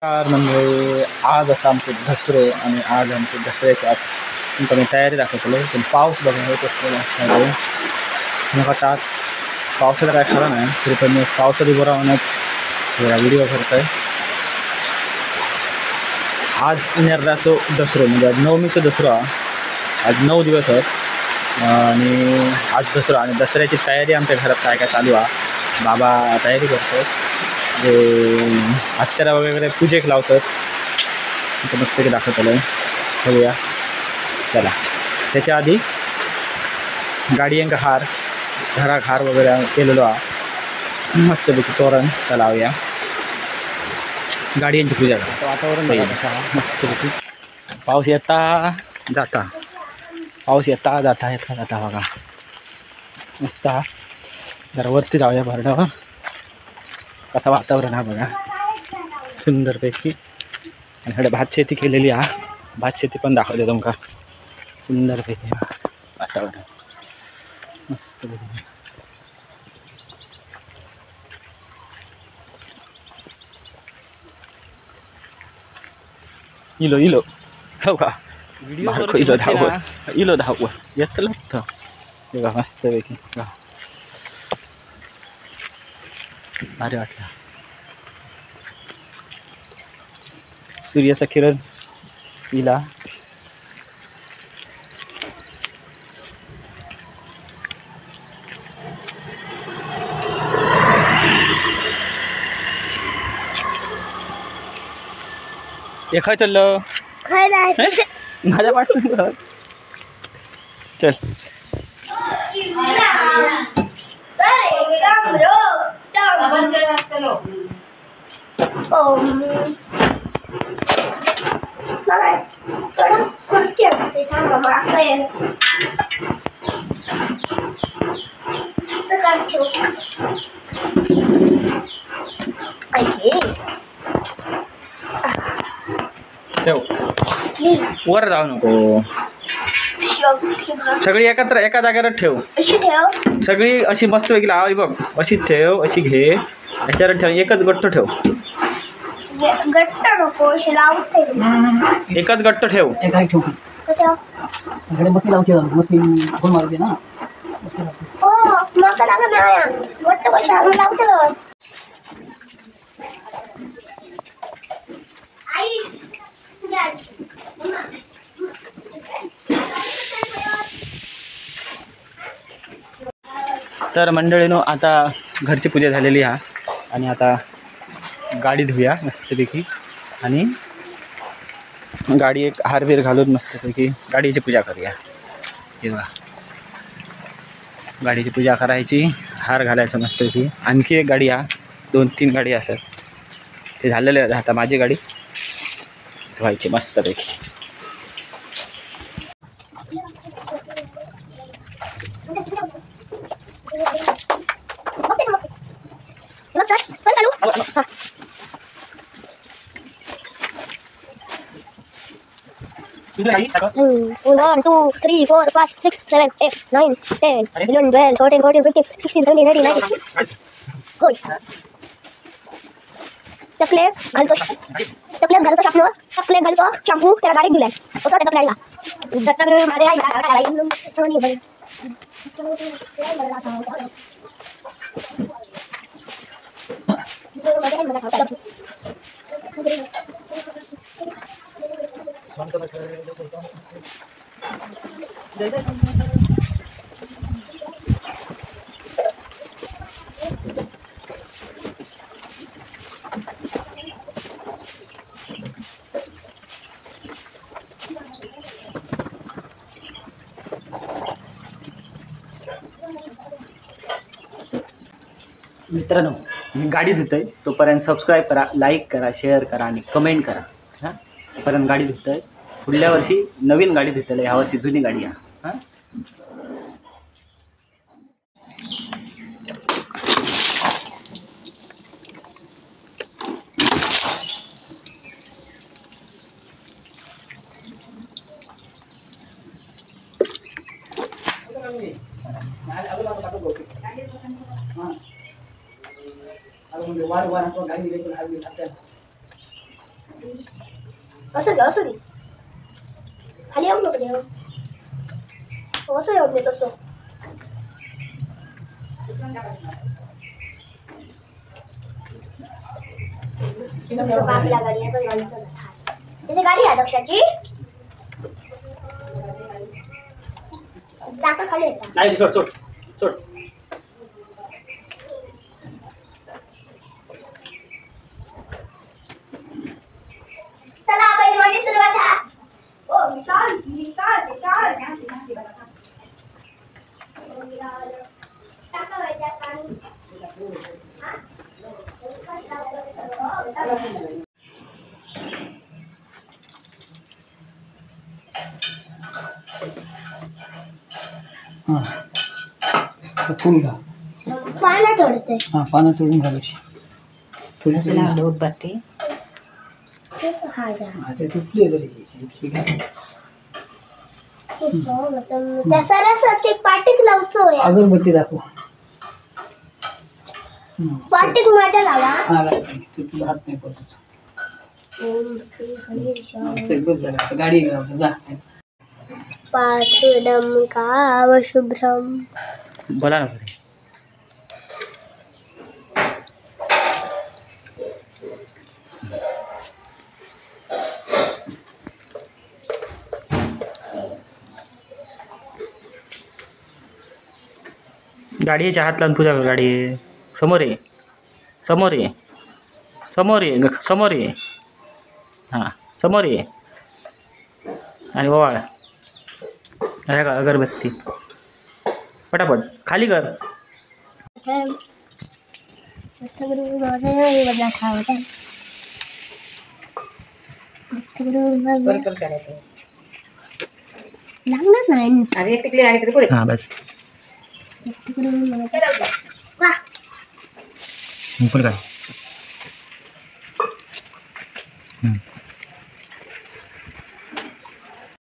म्हणजे आज असं आमचे दसरो आणि आज आमचे दसऱ्याचे आज तुमका मी तयारी दाखवतलो. पण पाऊस बघा होत असतो नका टाक पावसाला काय खरं नाही तरी पण मी पावसात उभं राहूनच व्हिडिओ करतोय. आज निर्धाचो दसरो म्हणजे आज नवमीचो दसरो आज 9 दिवस आहेत आणि आज दसरा आणि दसऱ्याची तयारी आमच्या घरात काय काय चालू आहे. बाबा तयारी करतो अक्षरा वगैरे पूजेक लावतात तिथं मस्त की दाखवतलं बघूया. चला त्याच्या आधी गाडीयांका घराक हार वगैरे केलेलो आहे मस्तपैकी तोरण लावूया. गाडीयांची पूजा करतो वातावरण मस्तपैकी पाऊस येता जाता बघा मस्त हा. जरा वरती जाऊया भरडावर कसं वातावरण हा बघा सुंदरपैकी. आणि इकडे भात शेती केलेली हा भात शेती पण दाखवते तुमका सुंदरपैकी वातावरण मस्त. इलो हो का व्हिडिओ धावत येतलं बघा मस्तपैकी भारी वाटलं. सूर्याचा किरण इला एका चाललं माझ्या पाठून चल ठेव वर जाऊ नको सगळी एकत्र एका जागेवर ठेव सगळी अशी मस्त वेगळी लावावी बघ अशी ठेव अशी घे याच्यावर ठेव एकच गट्ट ठेव एकच गट्ट ठेव तर मंडळीनो आता घरची पूजा झालेली आहे आणि आता गाडी धुया मस्तपैकी आणि गाडी एक हारबीर घालून मस्तपैकी गाडीची पूजा करूया. हे बघा गाडीची पूजा करायची हार घालायचं मस्तपैकी. आणखी एक गाडी 2-3 गाडी असत ते झालेले आता माझी गाडी धुवायची मस्तपैकी. One, two, three, four, five, six, seven, 8, 9, 10, 11, 12, 13, 14, 15, 16, 17, 18, 19. होय प्लेट घालतो शॅम्पू प्लेट घालतो शॅम्पू त्याला डायरेक्ट दिलाय असं त्याचा प्लॅनला दत्तक माझे मित्रांनो मी गाडी धुतोय तोपर्यंत सबस्क्राईब करा लाईक करा शेअर करा आणि कमेंट करा. हां तोपर्यंत गाडी धुतोय पुढल्या वर्षी नवीन गाडी धुतले ह्या वर्षी जुनी गाडी आहे. हां वार वार गाडी असू दे खाली येऊ नको देव असं येऊ दे तसं आपल्या गाडी आहे पण तिथे गाडी आहे दक्षाची चाका खाली येतात नाही सोड सोड सोड चला पहिली सुरुवात हा ओ चाल टाका व्हायच्या पाणी हां फुल घा पानं तोडते हां पानं तोडून घालायची थोडी उदबत्ती हा घ्या ते तुटली तरी घ्या त्या सरस्वती पाटीक लावचो या अगरबत्ती दाखव पाटीक माझ्या लावा हां तुझा हात नाही पडतो बस झालं आता गाडी जा पाठुडम काव शुभ्रम बोला ना गाडीच्या हात लावून पूजा कर गाडी समोर ये समोर ये समोर ये समोर ये हां समोर ये आणि ओवाळ आहे का अगरबत्ती पटापट खाली कर लागणार नाही अरे टिकली आणि तरी पुरे हां बस वा पण काय